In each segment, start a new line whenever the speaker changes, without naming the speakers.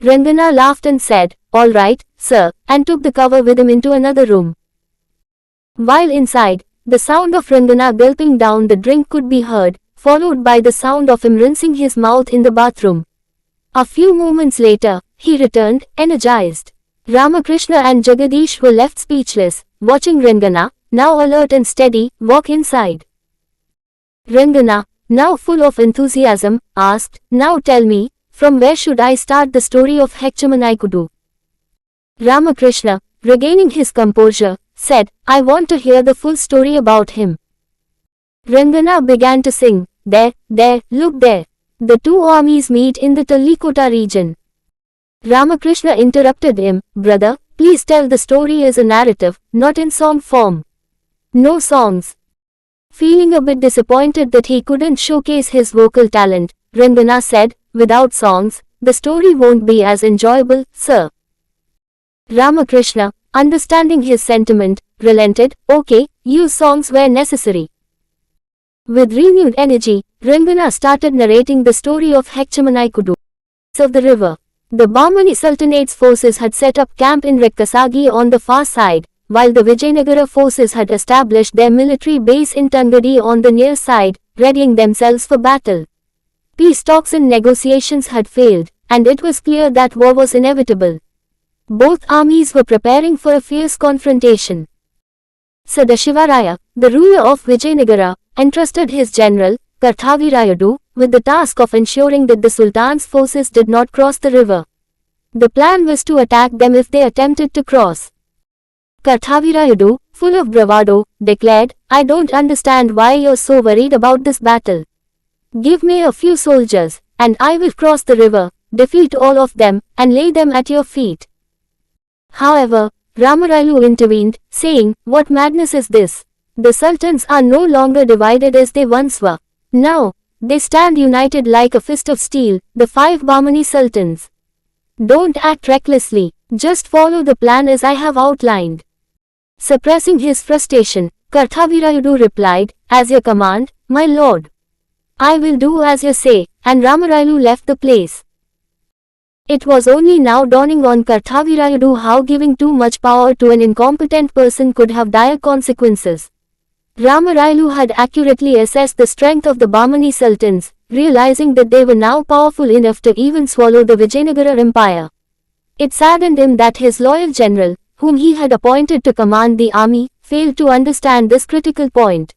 Rangana laughed and said, "All right, sir," and took the cover with him into another room. While inside, the sound of Rangana gulping down the drink could be heard, followed by the sound of him rinsing his mouth in the bathroom. A few moments later, he returned, energized. Ramakrishna and Jagadish were left speechless, watching Rangana, now alert and steady, walk inside. Rangana, now full of enthusiasm, asked, "Now tell me, from where should I start the story of Hekchamanikudu?" Ramakrishna, regaining his composure, said, "I want to hear the full story about him." Rangana began to sing, "There, look there. The two armies meet in the Tallikota region." Ramakrishna interrupted him, "Brother, please tell the story as a narrative, not in song form." "No songs." Feeling a bit disappointed that he couldn't showcase his vocal talent, Rangana said, "Without songs, the story won't be as enjoyable, sir." Ramakrishna, understanding his sentiment, relented, "Okay, use songs where necessary." With renewed energy, Rangana started narrating the story of Hekchamanikudu. Of the river. The Bahmani Sultanate's forces had set up camp in Rekkasagi on the far side, while the Vijayanagara forces had established their military base in Tangadi on the near side, readying themselves for battle. Peace talks and negotiations had failed, and it was clear that war was inevitable. Both armies were preparing for a fierce confrontation. Sadashivaraya, the ruler of Vijayanagara, entrusted his general, Karthavirayadu, with the task of ensuring that the Sultan's forces did not cross the river. The plan was to attack them if they attempted to cross. Karthavirayadu, full of bravado, declared, "I don't understand why you're so worried about this battle. Give me a few soldiers, and I will cross the river, defeat all of them, and lay them at your feet." However, Ramarailu intervened, saying, "What madness is this? The sultans are no longer divided as they once were. Now, they stand united like a fist of steel, the 5 Bahmani sultans. Don't act recklessly, just follow the plan as I have outlined." Suppressing his frustration, Karthavirayadu replied, "As your command, my lord. I will do as you say," and Ramarailu left the place. It was only now dawning on Karthavirayadu how giving too much power to an incompetent person could have dire consequences. Ramarailu had accurately assessed the strength of the Bahmani sultans, realizing that they were now powerful enough to even swallow the Vijayanagara Empire. It saddened him that his loyal general, whom he had appointed to command the army, failed to understand this critical point.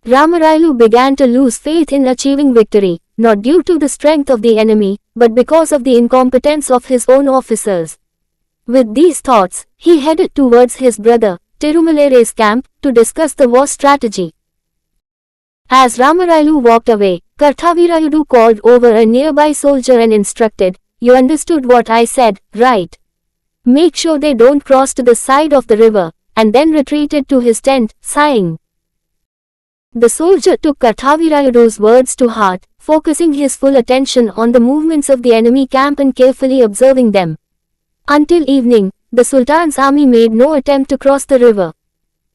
Ramarailu began to lose faith in achieving victory, not due to the strength of the enemy, but because of the incompetence of his own officers. With these thoughts, he headed towards his brother, Tirumalai's camp, to discuss the war strategy. As Ramarailu walked away, Karthavirayadu called over a nearby soldier and instructed, "You understood what I said, right? Make sure they don't cross to the side of the river," and then retreated to his tent, sighing. The soldier took Karthavirayadu's words to heart, focusing his full attention on the movements of the enemy camp and carefully observing them. Until evening, the Sultan's army made no attempt to cross the river.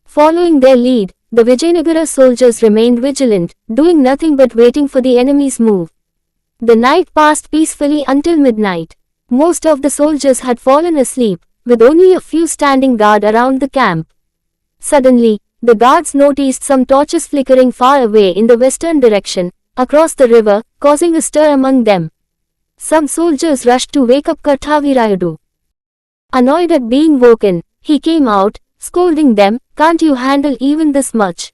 Following their lead, the Vijayanagara soldiers remained vigilant, doing nothing but waiting for the enemy's move. The night passed peacefully until midnight. Most of the soldiers had fallen asleep, with only a few standing guard around the camp. Suddenly, the guards noticed some torches flickering far away in the western direction, across the river, causing a stir among them. Some soldiers rushed to wake up Karthavirayadu. Annoyed at being woken, he came out, scolding them, "Can't you handle even this much?"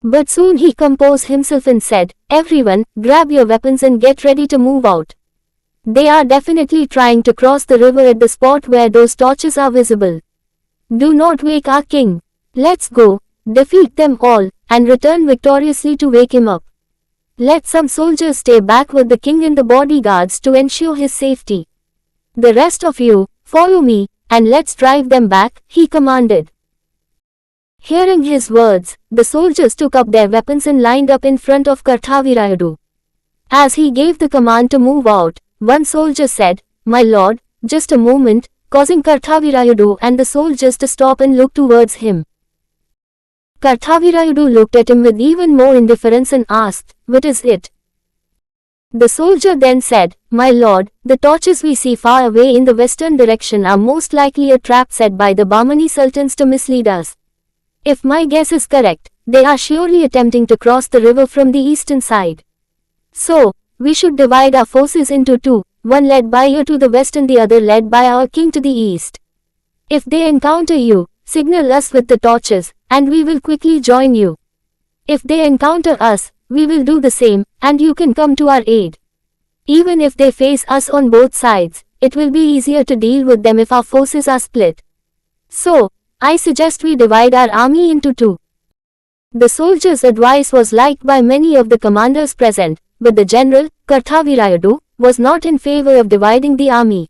But soon he composed himself and said, "Everyone, grab your weapons and get ready to move out. They are definitely trying to cross the river at the spot where those torches are visible. Do not wake our king. Let's go, defeat them all, and return victoriously to wake him up. Let some soldiers stay back with the king and the bodyguards to ensure his safety. The rest of you, follow me, and let's drive them back," he commanded. Hearing his words, the soldiers took up their weapons and lined up in front of Karthavirayadu. As he gave the command to move out, one soldier said, "My lord, just a moment," causing Karthavirayadu and the soldiers to stop and look towards him. Karthavirayadu looked at him with even more indifference and asked, "What is it?" The soldier then said, "My lord, the torches we see far away in the western direction are most likely a trap set by the Bahmani sultans to mislead us. If my guess is correct, they are surely attempting to cross the river from the eastern side. So, we should divide our forces into two, one led by you to the west and the other led by our king to the east. If they encounter you, signal us with the torches, and we will quickly join you. If they encounter us, we will do the same, and you can come to our aid. Even if they face us on both sides, it will be easier to deal with them if our forces are split. So, I suggest we divide our army into two." The soldier's advice was liked by many of the commanders present, but the general, Karthavirayadu, was not in favor of dividing the army.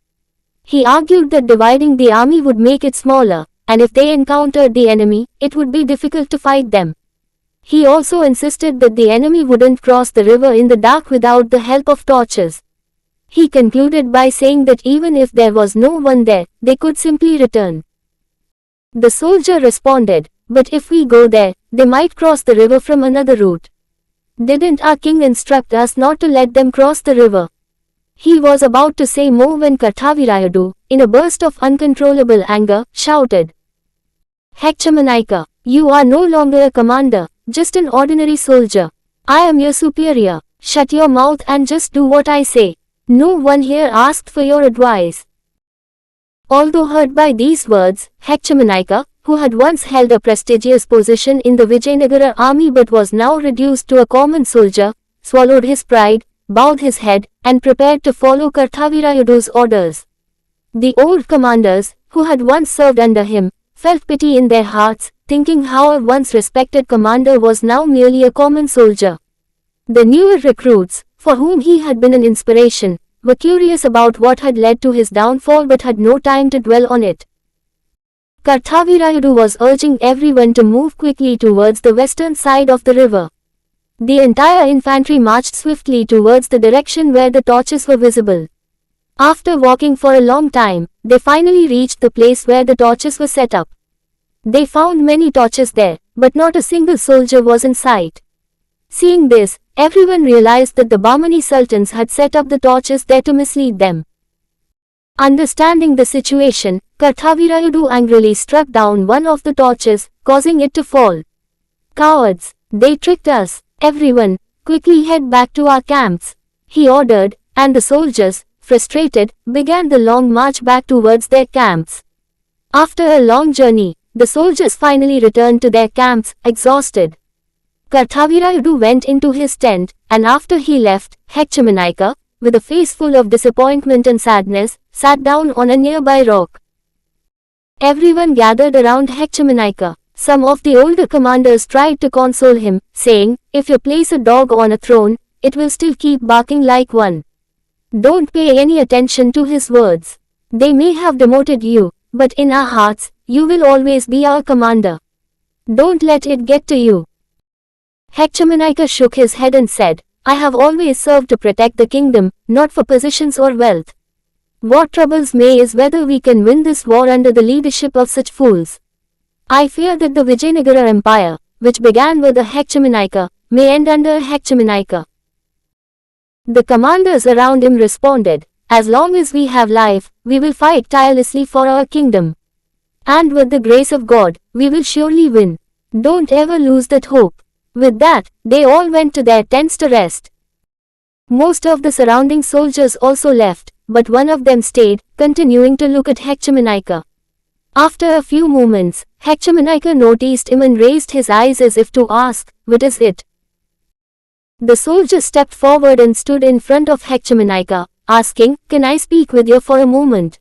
He argued that dividing the army would make it smaller, and if they encountered the enemy, it would be difficult to fight them. He also insisted that the enemy wouldn't cross the river in the dark without the help of torches. He concluded by saying that even if there was no one there, they could simply return. The soldier responded, "But if we go there, they might cross the river from another route. Didn't our king instruct us not to let them cross the river?" He was about to say more when Karthavirayadu, in a burst of uncontrollable anger, shouted, "Hechamanika, you are no longer a commander, just an ordinary soldier. I am your superior. Shut your mouth and just do what I say. No one here asked for your advice." Although hurt by these words, Hechamanika, who had once held a prestigious position in the Vijayanagara army but was now reduced to a common soldier, swallowed his pride, bowed his head, and prepared to follow Karthavirayadu's orders. The old commanders, who had once served under him, felt pity in their hearts, thinking how a once respected commander was now merely a common soldier. The newer recruits, for whom he had been an inspiration, were curious about what had led to his downfall but had no time to dwell on it. Karthavirayadu was urging everyone to move quickly towards the western side of the river. The entire infantry marched swiftly towards the direction where the torches were visible. After walking for a long time, they finally reached the place where the torches were set up. They found many torches there, but not a single soldier was in sight. Seeing this, everyone realized that the Bahmani sultans had set up the torches there to mislead them. Understanding the situation, Karthavirayadu angrily struck down one of the torches, causing it to fall. "Cowards! They tricked us! Everyone, quickly head back to our camps," he ordered, and the soldiers, frustrated, began the long march back towards their camps. After a long journey, the soldiers finally returned to their camps, exhausted. Karthavirayadu went into his tent, and after he left, Hechamanika, with a face full of disappointment and sadness, sat down on a nearby rock. Everyone gathered around Hechamanika. Some of the older commanders tried to console him, saying, "If you place a dog on a throne, it will still keep barking like one. Don't pay any attention to his words. They may have demoted you, but in our hearts, you will always be our commander. Don't let it get to you." Hechamanika shook his head and said, "I have always served to protect the kingdom, not for positions or wealth. What troubles me is whether we can win this war under the leadership of such fools. I fear that the Vijayanagara Empire, which began with a Hechamanika, may end under a Hechamanika." The commanders around him responded, "As long as we have life, we will fight tirelessly for our kingdom. And with the grace of God, we will surely win. Don't ever lose that hope." With that, they all went to their tents to rest. Most of the surrounding soldiers also left, but one of them stayed, continuing to look at Hechamanika. After a few moments, Hechamanika noticed him and raised his eyes as if to ask, "What is it?" The soldier stepped forward and stood in front of Hechamanika, asking, "Can I speak with you for a moment?"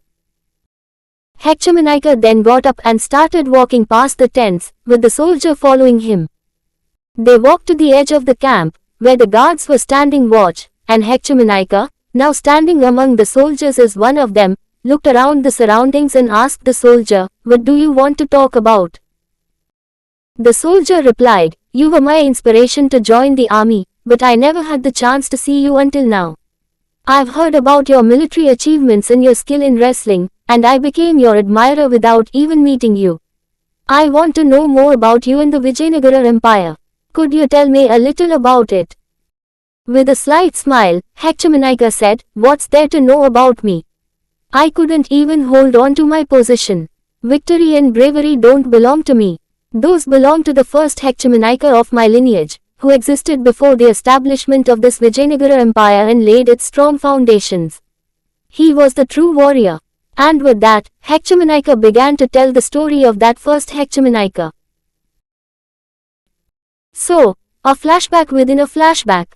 Hechamanika then got up and started walking past the tents, with the soldier following him. They walked to the edge of the camp, where the guards were standing watch, and Hechamanika, now standing among the soldiers as one of them, looked around the surroundings and asked the soldier, "What do you want to talk about?" The soldier replied, "You were my inspiration to join the army, but I never had the chance to see you until now. I've heard about your military achievements and your skill in wrestling, and I became your admirer without even meeting you. I want to know more about you and the Vijayanagara Empire. Could you tell me a little about it?" With a slight smile, Hechamanaika said, "What's there to know about me? I couldn't even hold on to my position. Victory and bravery don't belong to me. Those belong to the first Hechamanaika of my lineage, who existed before the establishment of this Vijayanagara Empire and laid its strong foundations. He was the true warrior." And with that, Hechamanaika began to tell the story of that first Hechamanaika. So, a flashback within a flashback.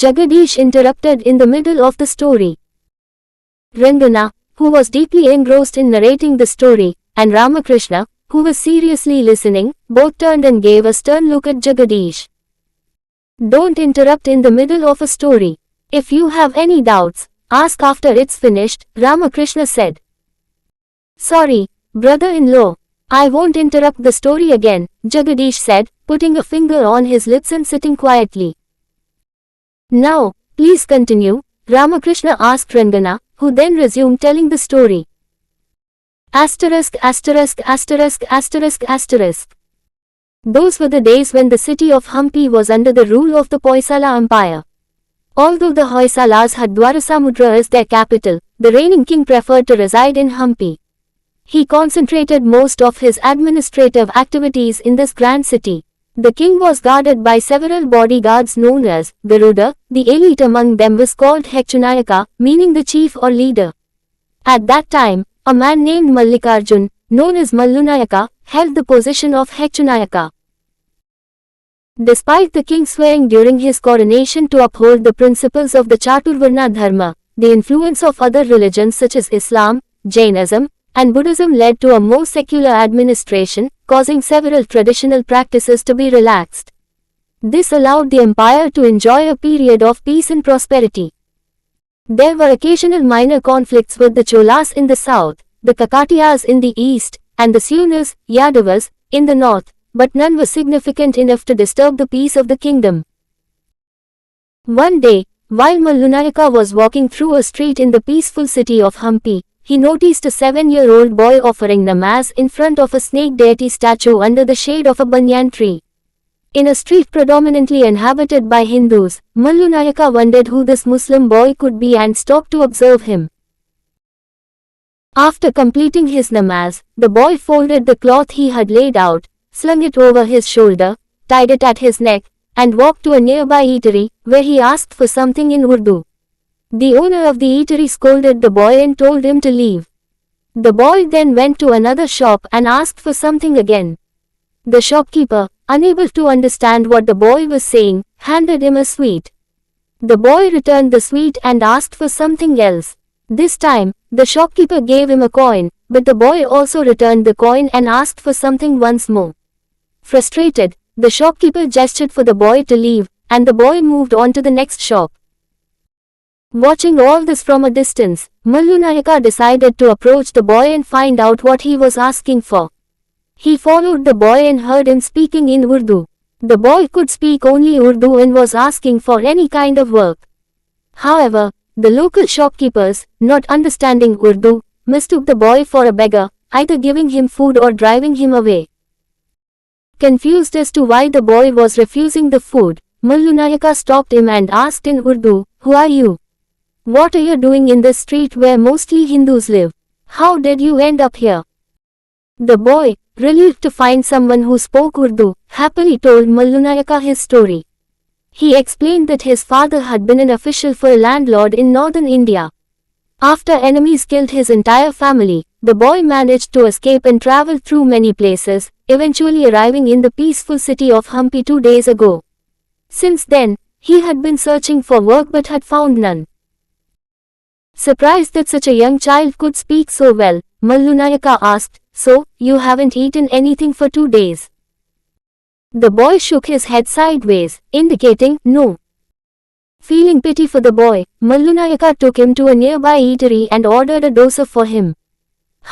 Jagadish interrupted in the middle of the story. Rangana, who was deeply engrossed in narrating the story, and Ramakrishna, who was seriously listening, both turned and gave a stern look at Jagadish. "Don't interrupt in the middle of a story. If you have any doubts, ask after it's finished," Ramakrishna said. "Sorry, brother-in-law. I won't interrupt the story again," Jagadish said, putting a finger on his lips and sitting quietly. "Now, please continue," Ramakrishna asked Rangana, who then resumed telling the story. Asterisk asterisk asterisk asterisk asterisk. Those were the days when the city of Hampi was under the rule of the Hoysala Empire. Although the Hoysalas had Dwarasamudra as their capital, the reigning king preferred to reside in Hampi. He concentrated most of his administrative activities in this grand city. The king was guarded by several bodyguards known as Garuda. The elite among them was called Hechanayaka, meaning the chief or leader. At that time, a man named Mallikarjun, known as Mallunayaka, held the position of Hechanayaka. Despite the king swearing during his coronation to uphold the principles of the Chaturvarna Dharma, the influence of other religions such as Islam, Jainism, and Buddhism led to a more secular administration, causing several traditional practices to be relaxed. This allowed the empire to enjoy a period of peace and prosperity. There were occasional minor conflicts with the Cholas in the south, the Kakatiyas in the east, and the Sunas, Yadavas, in the north, but none was significant enough to disturb the peace of the kingdom. One day, while Mallunayaka was walking through a street in the peaceful city of Hampi, he noticed a 7-year-old boy offering namaz in front of a snake deity statue under the shade of a banyan tree. In a street predominantly inhabited by Hindus, Mallunayaka wondered who this Muslim boy could be and stopped to observe him. After completing his namaz, the boy folded the cloth he had laid out, slung it over his shoulder, tied it at his neck, and walked to a nearby eatery, where he asked for something in Urdu. The owner of the eatery scolded the boy and told him to leave. The boy then went to another shop and asked for something again. The shopkeeper, unable to understand what the boy was saying, handed him a sweet. The boy returned the sweet and asked for something else. This time, the shopkeeper gave him a coin, but the boy also returned the coin and asked for something once more. Frustrated, the shopkeeper gestured for the boy to leave, and the boy moved on to the next shop. Watching all this from a distance, Mallunayaka decided to approach the boy and find out what he was asking for. He followed the boy and heard him speaking in Urdu. The boy could speak only Urdu and was asking for any kind of work. However, the local shopkeepers, not understanding Urdu, mistook the boy for a beggar, either giving him food or driving him away. Confused as to why the boy was refusing the food, Mallunayaka stopped him and asked in Urdu, "Who are you? What are you doing in this street where mostly Hindus live? How did you end up here?" The boy, relieved to find someone who spoke Urdu, happily told Mallunayaka his story. He explained that his father had been an official for a landlord in northern India. After enemies killed his entire family, the boy managed to escape and travel through many places, eventually arriving in the peaceful city of Hampi 2 days ago. Since then, he had been searching for work but had found none. Surprised that such a young child could speak so well, Mallunayaka asked, "So, you haven't eaten anything for 2 days?" The boy shook his head sideways, indicating no. Feeling pity for the boy, Mallunayaka took him to a nearby eatery and ordered a dosa for him.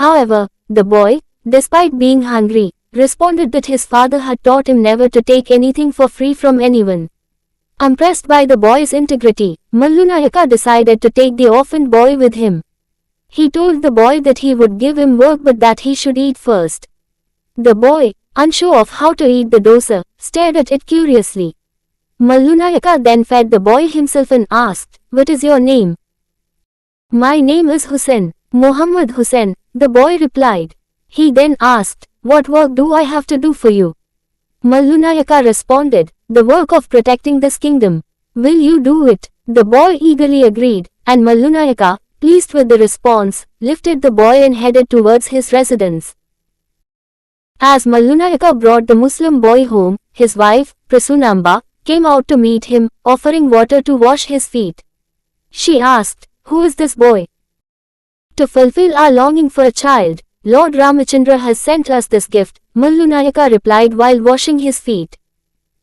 However, the boy, despite being hungry, responded that his father had taught him never to take anything for free from anyone. Impressed by the boy's integrity, Mallunayaka decided to take the orphaned boy with him. He told the boy that he would give him work but that he should eat first. The boy, unsure of how to eat the dosa, stared at it curiously. Mallu Nayaka then fed the boy himself and asked, "What is your name?" "My name is Hussain, Muhammad Hussain," the boy replied. He then asked, "What work do I have to do for you?" Mallu Nayaka responded, "The work of protecting this kingdom." "Will you do it?" The boy eagerly agreed, and Mallu Nayaka, pleased with the response, lifted the boy and headed towards his residence. As Mallu Nayaka brought the Muslim boy home, his wife, Prasunamba, came out to meet him, offering water to wash his feet. She asked, "Who is this boy?" "To fulfill our longing for a child, Lord Ramachandra has sent us this gift," Mallu Nayaka replied while washing his feet.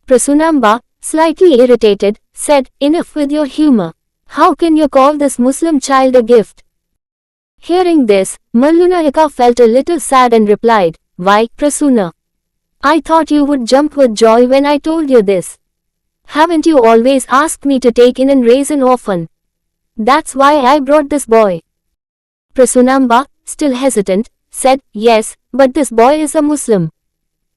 Prasunamba, slightly irritated, said, "Enough with your humor. How can you call this Muslim child a gift?" Hearing this, Mallu Nayaka felt a little sad and replied, "Why, Prasuna? I thought you would jump with joy when I told you this. Haven't you always asked me to take in and raise an orphan? That's why I brought this boy." Prasunamba, still hesitant, said, "Yes, but this boy is a Muslim.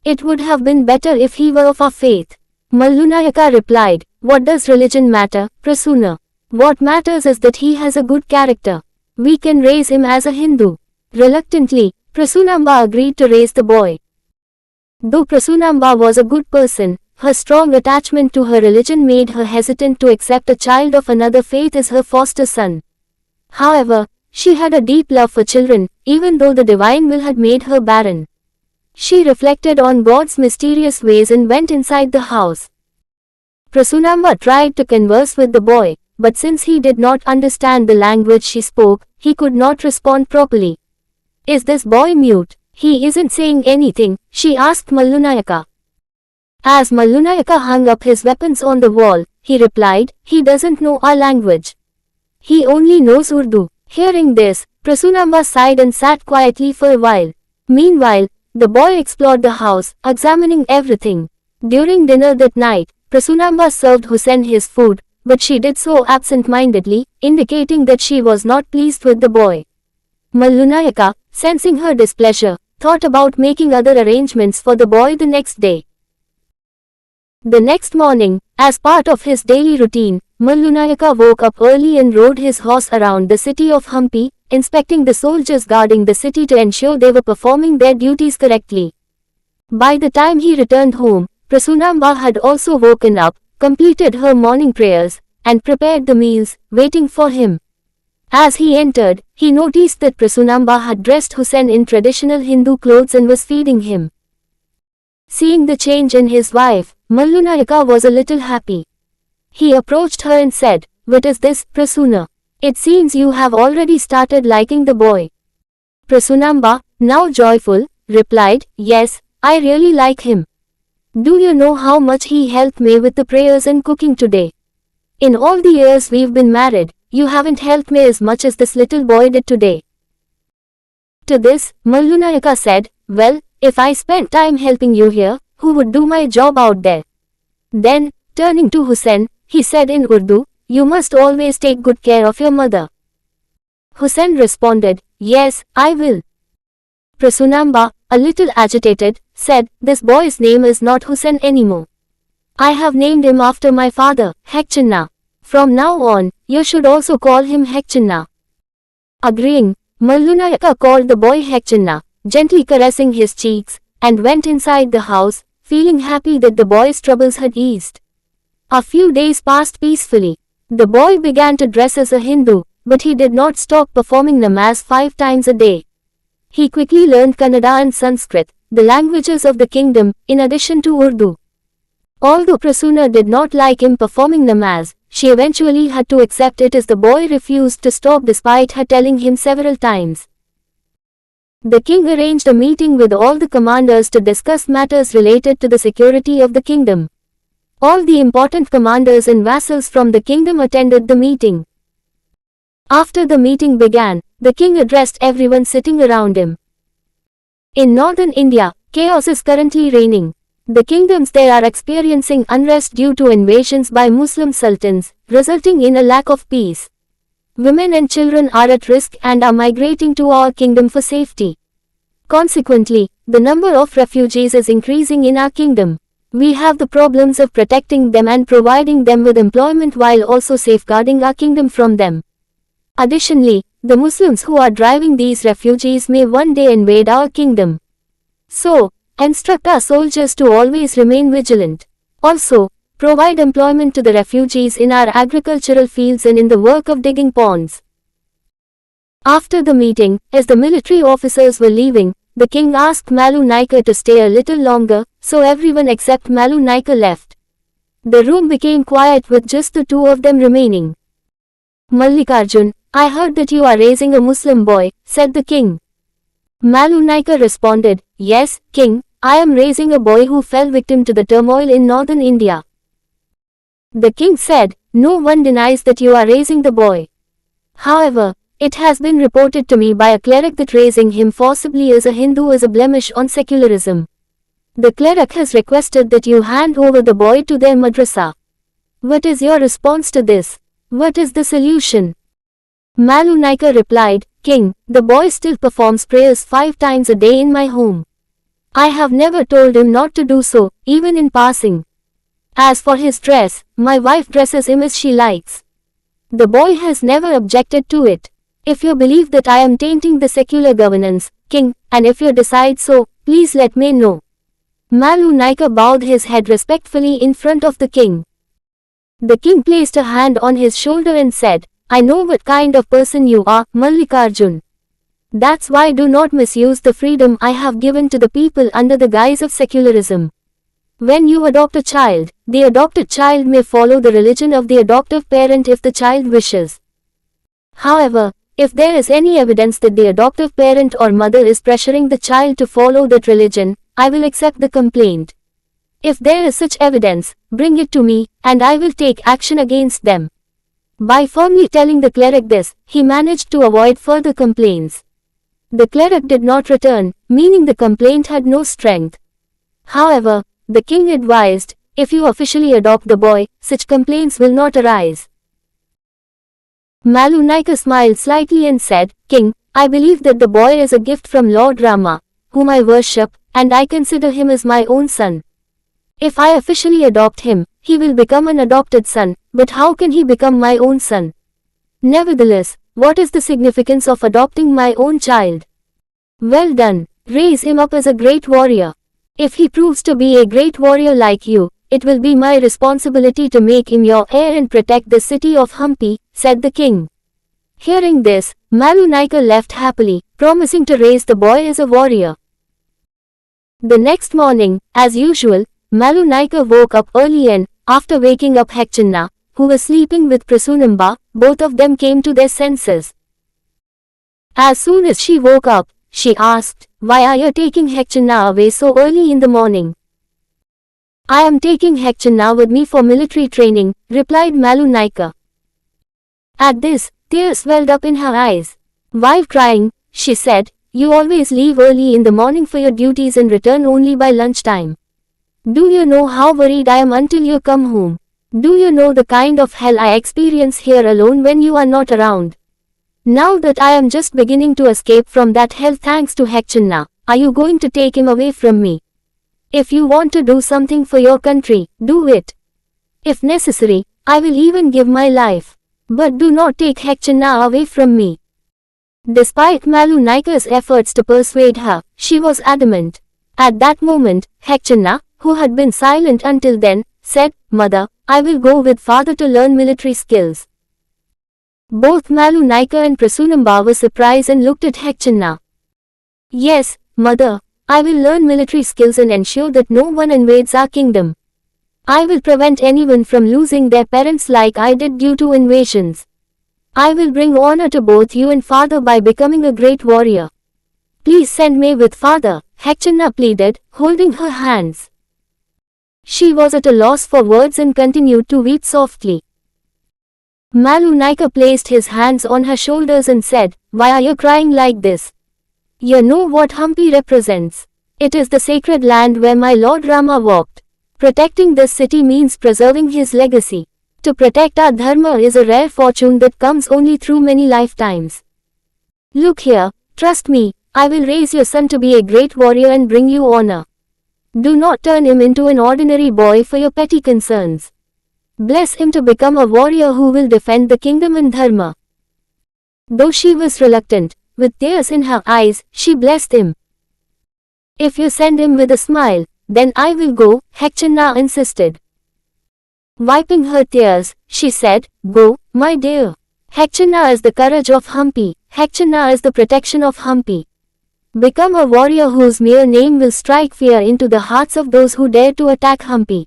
It would have been better if he were of our faith." Mallu Nayaka replied, "What does religion matter, Prasuna? What matters is that he has a good character. We can raise him as a Hindu." Reluctantly, Prasunamba agreed to raise the boy. Though Prasunamba was a good person, her strong attachment to her religion made her hesitant to accept a child of another faith as her foster son. However, she had a deep love for children, even though the divine will had made her barren. She reflected on God's mysterious ways and went inside the house. Prasunamba tried to converse with the boy, but since he did not understand the language she spoke, he could not respond properly. "Is this boy mute? He isn't saying anything," she asked Mallu Nayaka. As Mallu Nayaka hung up his weapons on the wall, he replied, "He doesn't know our language. He only knows Urdu." Hearing this, Prasunamba sighed and sat quietly for a while. Meanwhile, the boy explored the house, examining everything. During dinner that night, Prasunamba served Hussain his food, but she did so absent-mindedly, indicating that she was not pleased with the boy. Mallu Nayaka, sensing her displeasure, thought about making other arrangements for the boy the next day. The next morning, as part of his daily routine, Mallu Nayaka woke up early and rode his horse around the city of Hampi, inspecting the soldiers guarding the city to ensure they were performing their duties correctly. By the time he returned home, Prasunamba had also woken up, completed her morning prayers, and prepared the meals, waiting for him. As he entered, he noticed that Prasunamba had dressed Hussain in traditional Hindu clothes and was feeding him. Seeing the change in his wife, Mallu Nayaka was a little happy. He approached her and said, "What is this, Prasuna? It seems you have already started liking the boy." Prasunamba, now joyful, replied, "Yes, I really like him. Do you know how much he helped me with the prayers and cooking today? In all the years we've been married, you haven't helped me as much as this little boy did today." To this, Mallu Nayaka said, "Well, if I spent time helping you here, who would do my job out there?" Then, turning to Hussain, he said in Urdu, "You must always take good care of your mother." Hussain responded, "Yes, I will." Prasunamba, a little agitated, said, "This boy's name is not Hussain anymore. I have named him after my father, Hekchanna. From now on, you should also call him Hekchanna." Agreeing, Mallu Nayaka called the boy Hekchanna, gently caressing his cheeks, and went inside the house, feeling happy that the boy's troubles had eased. A few days passed peacefully. The boy began to dress as a Hindu, but he did not stop performing namaz 5 times a day. He quickly learned Kannada and Sanskrit, the languages of the kingdom, in addition to Urdu. Although Prasuna did not like him performing namaz, she eventually had to accept it as the boy refused to stop despite her telling him several times. The king arranged a meeting with all the commanders to discuss matters related to the security of the kingdom. All the important commanders and vassals from the kingdom attended the meeting. After the meeting began, the king addressed everyone sitting around him. In northern India, chaos is currently reigning. The kingdoms there are experiencing unrest due to invasions by Muslim sultans, resulting in a lack of peace. Women and children are at risk and are migrating to our kingdom for safety. Consequently, the number of refugees is increasing in our kingdom. we have the problems of protecting them and providing them with employment while also safeguarding our kingdom from them. Additionally, the Muslims who are driving these refugees may one day invade our kingdom. So, instruct our soldiers to always remain vigilant. Also, provide employment to the refugees in our agricultural fields and in the work of digging ponds. After the meeting, as the military officers were leaving, the king asked Malu Naika to stay a little longer, so everyone except Malu Naika left. The room became quiet with just the two of them remaining. Mallikarjun, I heard that you are raising a Muslim boy, said the king. Malu Naika responded, Yes, king, I am raising a boy who fell victim to the turmoil in northern India. The king said, No one denies that you are raising the boy. However, it has been reported to me by a cleric that raising him forcibly as a Hindu is a blemish on secularism. The cleric has requested that you hand over the boy to their madrasa. What is your response to this? What is the solution? Malu Naika replied, King, the boy still performs prayers 5 times a day in my home. I have never told him not to do so, even in passing. As for his dress, my wife dresses him as she likes. The boy has never objected to it. If you believe that I am tainting the secular governance, king, and if you decide so, please let me know. Malu Naika bowed his head respectfully in front of the king. The king placed a hand on his shoulder and said, I know what kind of person you are, Mallikarjun. That's why do not misuse the freedom I have given to the people under the guise of secularism. When you adopt a child, the adopted child may follow the religion of the adoptive parent if the child wishes. However, if there is any evidence that the adoptive parent or mother is pressuring the child to follow that religion, I will accept the complaint. If there is such evidence, bring it to me, and I will take action against them. By firmly telling the cleric this, he managed to avoid further complaints. The cleric did not return, meaning the complaint had no strength. However, the king advised, if you officially adopt the boy, such complaints will not arise. Malu Naika smiled slightly and said, King, I believe that the boy is a gift from Lord Rama, whom I worship, and I consider him as my own son. If I officially adopt him, he will become an adopted son, but how can he become my own son? Nevertheless, what is the significance of adopting my own child? Well done, raise him up as a great warrior. If he proves to be a great warrior like you, it will be my responsibility to make him your heir and protect the city of Hampi, said the king. Hearing this, Malu Naika left happily, promising to raise the boy as a warrior. The next morning, as usual, Malu Naika woke up early and, after waking up Hekchanna, who was sleeping with Prasunamba, both of them came to their senses. As soon as she woke up, she asked, Why are you taking Hekchanna away so early in the morning? I am taking Hekchanna with me for military training, replied Malu Naika. At this, tears welled up in her eyes. While crying, she said, You always leave early in the morning for your duties and return only by lunchtime. Do you know how worried I am until you come home? Do you know the kind of hell I experience here alone when you are not around? Now that I am just beginning to escape from that hell thanks to Hekchanna, are you going to take him away from me? If you want to do something for your country, do it. If necessary, I will even give my life. But do not take Hekchanna away from me. Despite Malu Naika's efforts to persuade her, she was adamant. At that moment, Hekchanna, who had been silent until then, said, Mother, I will go with father to learn military skills. Both Malu Naika and Prasunamba were surprised and looked at Hekchanna. Yes, mother, I will learn military skills and ensure that no one invades our kingdom. I will prevent anyone from losing their parents like I did due to invasions. I will bring honor to both you and father by becoming a great warrior. Please send me with father, Hekchanna pleaded, holding her hands. She was at a loss for words and continued to weep softly. Malu Naika placed his hands on her shoulders and said, Why are you crying like this? You know what Hampi represents. It is the sacred land where my Lord Rama walked. Protecting this city means preserving his legacy. To protect our dharma is a rare fortune that comes only through many lifetimes. Look here, trust me, I will raise your son to be a great warrior and bring you honor. Do not turn him into an ordinary boy for your petty concerns. Bless him to become a warrior who will defend the kingdom and dharma. Though she was reluctant, with tears in her eyes, she blessed him. If you send him with a smile, then I will go, Hekchanna insisted. Wiping her tears, she said, Go, my dear. Hekchanna is the courage of Hampi, Hekchanna is the protection of Hampi. Become a warrior whose mere name will strike fear into the hearts of those who dare to attack Hampi.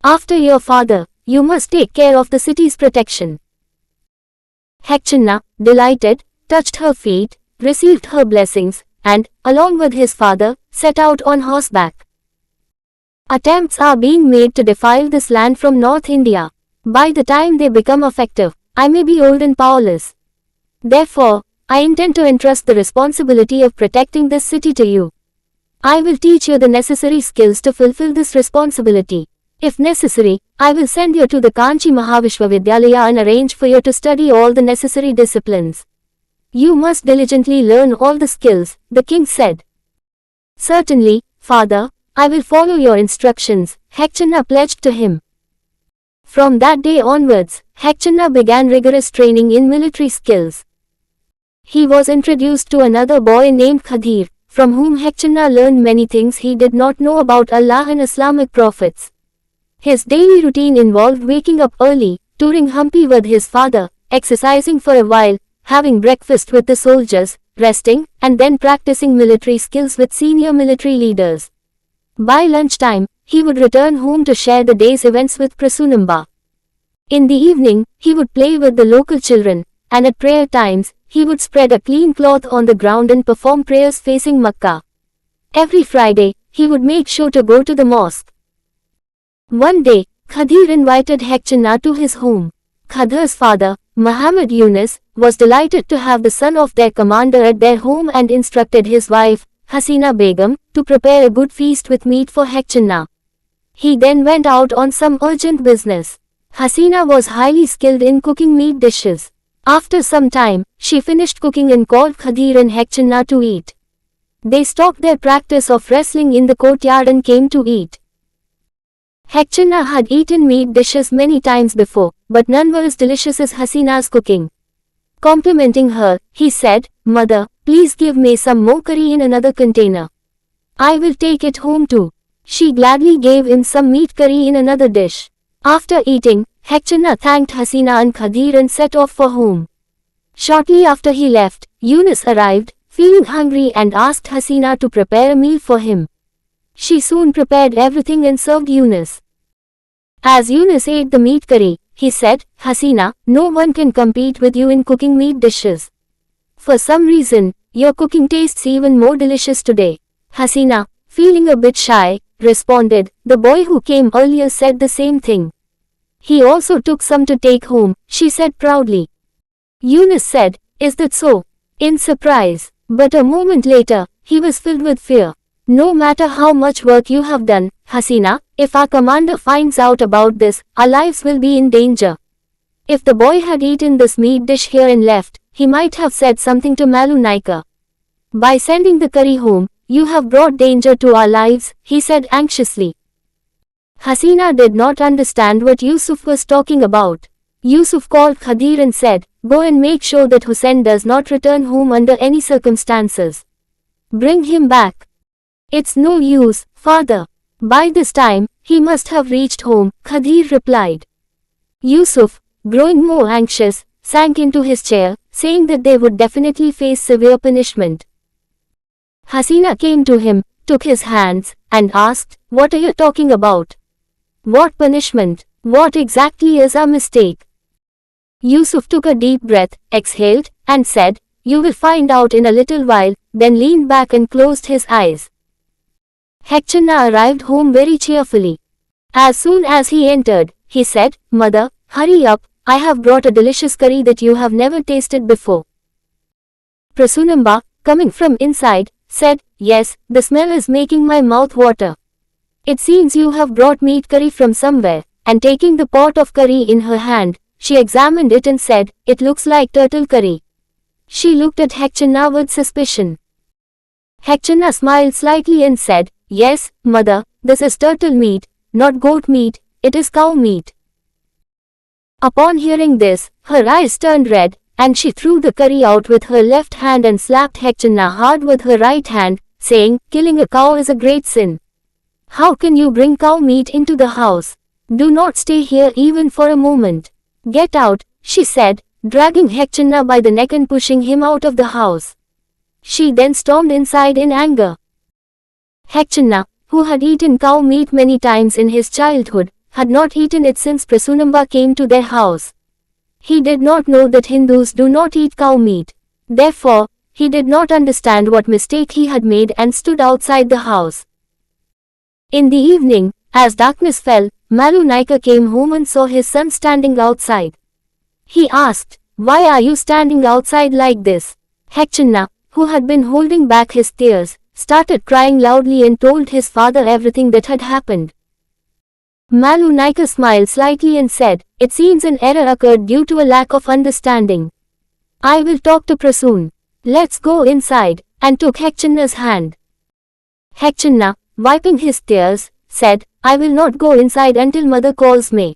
After your father, you must take care of the city's protection. Hekchanna, delighted, touched her feet, received her blessings, and, along with his father, set out on horseback. Attempts are being made to defile this land from North India. By the time they become effective, I may be old and powerless. Therefore, I intend to entrust the responsibility of protecting this city to you. I will teach you the necessary skills to fulfill this responsibility. If necessary, I will send you to the Kanchi Mahavishwavidyalaya and arrange for you to study all the necessary disciplines. You must diligently learn all the skills, the king said. Certainly, father, I will follow your instructions, Hekchanna pledged to him. From that day onwards, Hekchanna began rigorous training in military skills. He was introduced to another boy named Khadir, from whom Hekchanna learned many things he did not know about Allah and Islamic prophets. His daily routine involved waking up early, touring Hampi with his father, exercising for a while, having breakfast with the soldiers, resting, and then practicing military skills with senior military leaders. By lunchtime, he would return home to share the day's events with Prasunamba. In the evening, he would play with the local children, and at prayer times, he would spread a clean cloth on the ground and perform prayers facing Makkah. Every Friday, he would make sure to go to the mosque. One day, Khadir invited Hekchanna to his home. Khadir's father, Muhammad Yunus, was delighted to have the son of their commander at their home and instructed his wife, Hasina Begum, to prepare a good feast with meat for Hekchanna. He then went out on some urgent business. Hasina was highly skilled in cooking meat dishes. After some time, she finished cooking and called Khadir and Hekchanna to eat. They stopped their practice of wrestling in the courtyard and came to eat. Hekchanna had eaten meat dishes many times before, but none were as delicious as Hasina's cooking. Complimenting her, he said, Mother, please give me some more curry in another container. I will take it home too. She gladly gave him some meat curry in another dish. After eating, Hekchanna thanked Hasina and Khadir and set off for home. Shortly after he left, Yunus arrived, feeling hungry and asked Hasina to prepare a meal for him. She soon prepared everything and served Yunus. As Yunus ate the meat curry, he said, Hasina, no one can compete with you in cooking meat dishes. For some reason, your cooking tastes even more delicious today. Hasina, feeling a bit shy, responded, the boy who came earlier said the same thing. He also took some to take home, she said proudly. Yunus said, Is that so? In surprise. But a moment later, he was filled with fear. No matter how much work you have done, Hasina, if our commander finds out about this, our lives will be in danger. If the boy had eaten this meat dish here and left, he might have said something to Malu Naika. By sending the curry home, you have brought danger to our lives, he said anxiously. Hasina did not understand what Yusuf was talking about. Yusuf called Khadir and said, Go and make sure that Hussein does not return home under any circumstances. Bring him back. It's no use, father. By this time, he must have reached home, Khadir replied. Yusuf, growing more anxious, sank into his chair, saying that they would definitely face severe punishment. Hasina came to him, took his hands, and asked, What are you talking about? What punishment? What exactly is our mistake? Yusuf took a deep breath, exhaled, and said, You will find out in a little while, then leaned back and closed his eyes. Hekchanna arrived home very cheerfully. As soon as he entered, he said, Mother, hurry up, I have brought a delicious curry that you have never tasted before. Prasunamba, coming from inside, said, Yes, the smell is making my mouth water. It seems you have brought meat curry from somewhere, and taking the pot of curry in her hand, she examined it and said, It looks like turtle curry. She looked at Hekchanna with suspicion. Hekchanna smiled slightly and said, Yes, Mother, this is turtle meat, not goat meat, it is cow meat. Upon hearing this, her eyes turned red, and she threw the curry out with her left hand and slapped Hekchanna hard with her right hand, saying, "Killing a cow is a great sin. How can you bring cow meat into the house? Do not stay here even for a moment. Get out," she said, dragging Hekchanna by the neck and pushing him out of the house. She then stormed inside in anger. Hekchanna, who had eaten cow meat many times in his childhood, had not eaten it since Prasunamba came to their house. He did not know that Hindus do not eat cow meat. Therefore, he did not understand what mistake he had made and stood outside the house. In the evening, as darkness fell, Malu Naika came home and saw his son standing outside. He asked, "Why are you standing outside like this?" Hekchanna, who had been holding back his tears, started crying loudly and told his father everything that had happened. Malu Naika smiled slightly and said, "It seems an error occurred due to a lack of understanding. I will talk to Prasoon. Let's go inside," and took Hekchanna's hand. Hekchanna, wiping his tears, said, "I will not go inside until mother calls me."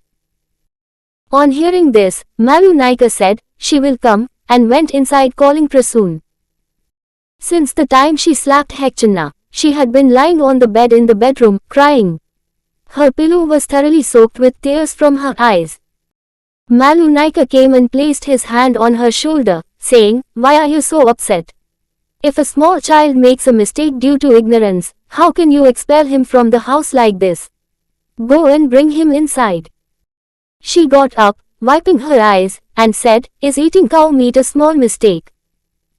On hearing this, Malu Naika said, "She will come," and went inside calling Prasoon. Since the time she slapped Hekchanna, she had been lying on the bed in the bedroom, crying. Her pillow was thoroughly soaked with tears from her eyes. Malu Naika came and placed his hand on her shoulder, saying, "Why are you so upset? If a small child makes a mistake due to ignorance, how can you expel him from the house like this? Go and bring him inside." She got up, wiping her eyes, and said, "Is eating cow meat a small mistake?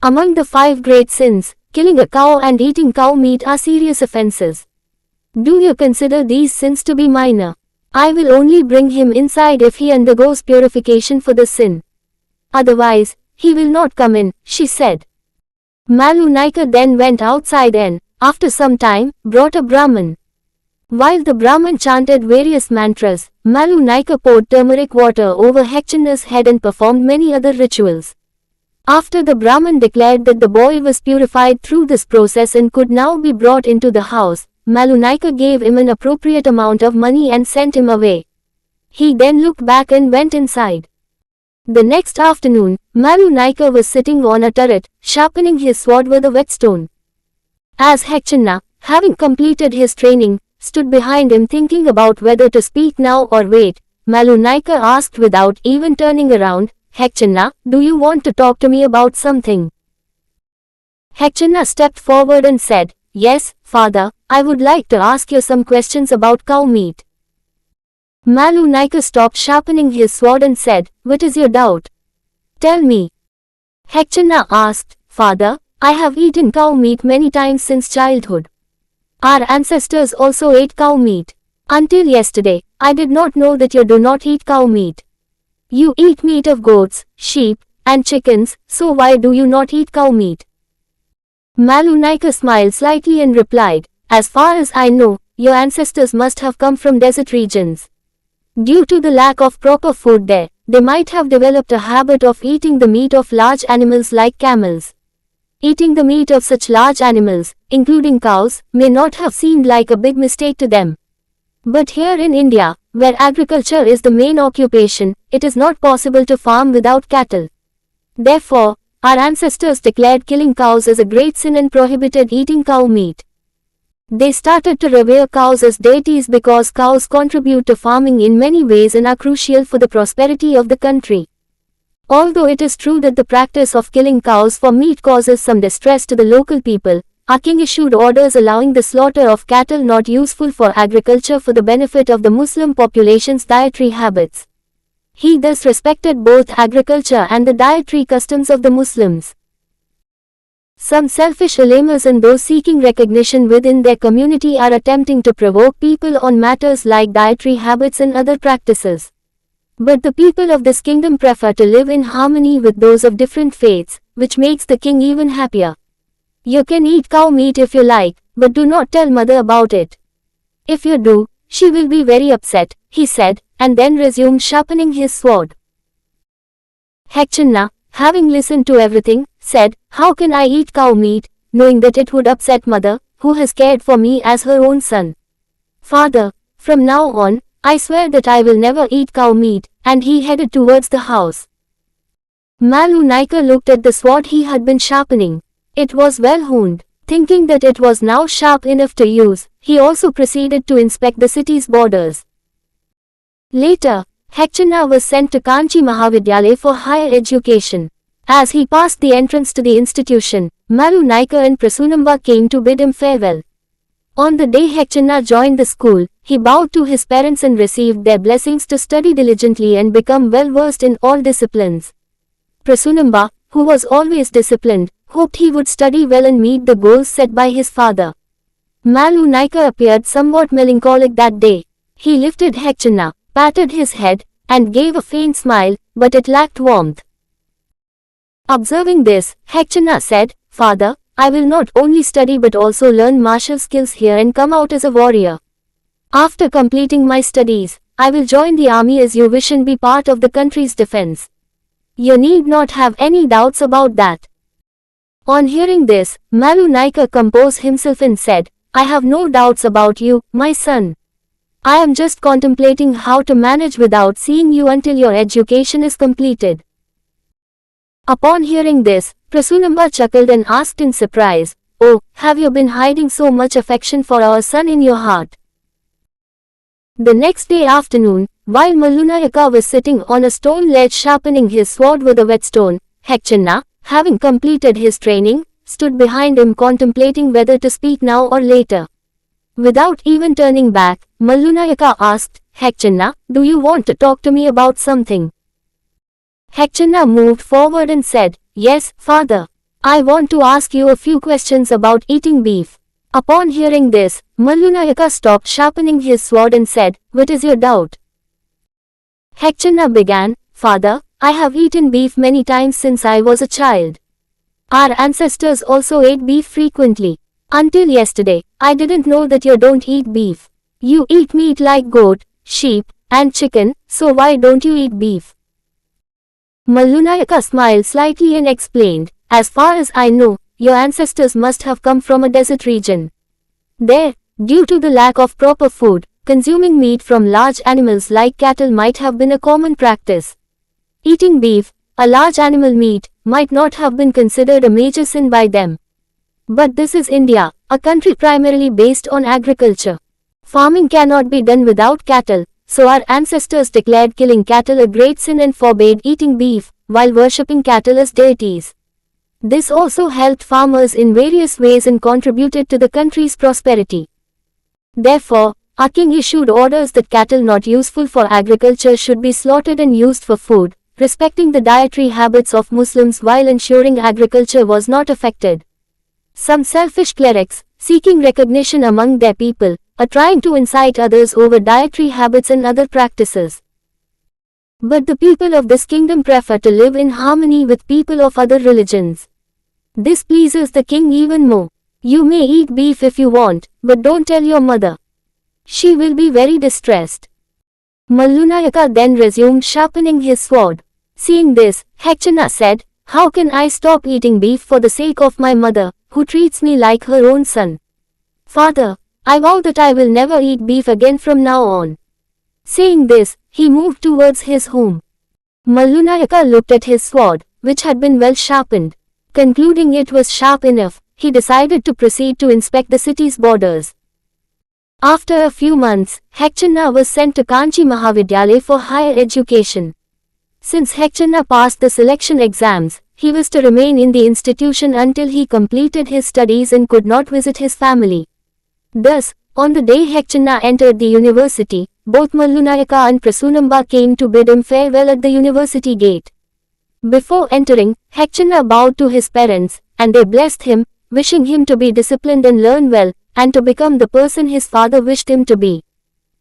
Among the 5 great sins, killing a cow and eating cow meat are serious offenses. Do you consider these sins to be minor? I will only bring him inside if he undergoes purification for the sin. Otherwise, he will not come in," she said. Malu Naika then went outside and, after some time, brought a Brahman. While the Brahman chanted various mantras, Malu Naika poured turmeric water over Hekchanna's head and performed many other rituals. After the Brahman declared that the boy was purified through this process and could now be brought into the house, Malu Naika gave him an appropriate amount of money and sent him away. He then looked back and went inside. The next afternoon, Malu Naika was sitting on a turret, sharpening his sword with a whetstone. As Hekchanna, having completed his training, stood behind him thinking about whether to speak now or wait, Malu Naika asked without even turning around, "Hekchanna, do you want to talk to me about something?" Hekchanna stepped forward and said, "Yes, father, I would like to ask you some questions about cow meat." Malu Naika stopped sharpening his sword and said, "What is your doubt? Tell me." Hekchanna asked, "Father, I have eaten cow meat many times since childhood. Our ancestors also ate cow meat. Until yesterday, I did not know that you do not eat cow meat. You eat meat of goats, sheep, and chickens, so why do you not eat cow meat?" Malu Naika smiled slightly and replied, "As far as I know, your ancestors must have come from desert regions. Due to the lack of proper food there, they might have developed a habit of eating the meat of large animals like camels. Eating the meat of such large animals, including cows, may not have seemed like a big mistake to them. But here in India, where agriculture is the main occupation, it is not possible to farm without cattle. Therefore, our ancestors declared killing cows as a great sin and prohibited eating cow meat. They started to revere cows as deities because cows contribute to farming in many ways and are crucial for the prosperity of the country. Although it is true that the practice of killing cows for meat causes some distress to the local people, our king issued orders allowing the slaughter of cattle not useful for agriculture for the benefit of the Muslim population's dietary habits. He thus respected both agriculture and the dietary customs of the Muslims. Some selfish ulamas and those seeking recognition within their community are attempting to provoke people on matters like dietary habits and other practices. But the people of this kingdom prefer to live in harmony with those of different faiths, which makes the king even happier. You can eat cow meat if you like, but do not tell mother about it. If you do, she will be very upset, he said, and then resumed sharpening his sword. Hekchanna, having listened to everything, said, "How can I eat cow meat, knowing that it would upset mother, who has cared for me as her own son? Father, from now on, I swear that I will never eat cow meat, and he headed towards the house. Malu Naika looked at the sword he had been sharpening. It was well honed. Thinking that it was now sharp enough to use, he also proceeded to inspect the city's borders. Later, Hekchanna was sent to Kanchi Mahavidyalaya for higher education. As he passed the entrance to the institution, Malu Naika and Prasunamba came to bid him farewell. On the day Hekchanna joined the school, he bowed to his parents and received their blessings to study diligently and become well versed in all disciplines. Prasunamba, who was always disciplined, hoped he would study well and meet the goals set by his father. Malu Naika appeared somewhat melancholic that day. He lifted Hekchanna, patted his head, and gave a faint smile, but it lacked warmth. Observing this, Hekchanna said, "Father, I will not only study but also learn martial skills here and come out as a warrior. After completing my studies, I will join the army as you wish and be part of the country's defense. You need not have any doubts about that." On hearing this, Malu Naika composed himself and said, "I have no doubts about you, my son. I am just contemplating how to manage without seeing you until your education is completed." Upon hearing this, Prasunamba chuckled and asked in surprise, "Oh, have you been hiding so much affection for our son in your heart?" The next day afternoon, while Malu Naika was sitting on a stone ledge sharpening his sword with a whetstone, Hekchanna, having completed his training, stood behind him contemplating whether to speak now or later. Without even turning back, Malu Naika asked, "Hekchanna, do you want to talk to me about something?" Hekchanna moved forward and said, "Yes, father. I want to ask you a few questions about eating beef." Upon hearing this, Malu Naika stopped sharpening his sword and said, "What is your doubt?" Hekchanna began, "Father, I have eaten beef many times since I was a child. Our ancestors also ate beef frequently. Until yesterday, I didn't know that you don't eat beef. You eat meat like goat, sheep, and chicken, so why don't you eat beef?" Malu Naika smiled slightly and explained, "As far as I know, your ancestors must have come from a desert region. There, due to the lack of proper food, consuming meat from large animals like cattle might have been a common practice. Eating beef, a large animal meat, might not have been considered a major sin by them. But this is India, a country primarily based on agriculture. Farming cannot be done without cattle, so our ancestors declared killing cattle a great sin and forbade eating beef, while worshipping cattle as deities. This also helped farmers in various ways and contributed to the country's prosperity. Therefore, our king issued orders that cattle not useful for agriculture should be slaughtered and used for food, respecting the dietary habits of Muslims while ensuring agriculture was not affected. Some selfish clerics, seeking recognition among their people, are trying to incite others over dietary habits and other practices. But the people of this kingdom prefer to live in harmony with people of other religions. This pleases the king even more. You may eat beef if you want, but don't tell your mother. She will be very distressed." Malu Naika then resumed sharpening his sword. Seeing this, Hekchanna said, "How can I stop eating beef for the sake of my mother, who treats me like her own son? Father, I vow that I will never eat beef again from now on." Saying this, he moved towards his home. Malu Naika looked at his sword, which had been well sharpened. Concluding it was sharp enough, he decided to proceed to inspect the city's borders. After a few months, Hekchanna was sent to Kanchi Mahavidyalaya for higher education. Since Hekchanna passed the selection exams, he was to remain in the institution until he completed his studies and could not visit his family. Thus, on the day Hekchanna entered the university, both Malu Naika and Prasunamba came to bid him farewell at the university gate. Before entering, Hekchanna bowed to his parents, and they blessed him, wishing him to be disciplined and learn well, and to become the person his father wished him to be.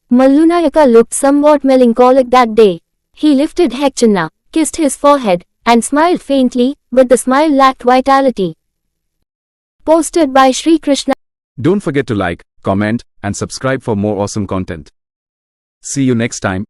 Malu Naika looked somewhat melancholic that day. He lifted Hekchanna, kissed his forehead, and smiled faintly, but the smile lacked vitality. Posted by Sri Krishna.
Don't forget to like, comment, and subscribe for more awesome content. See you next time.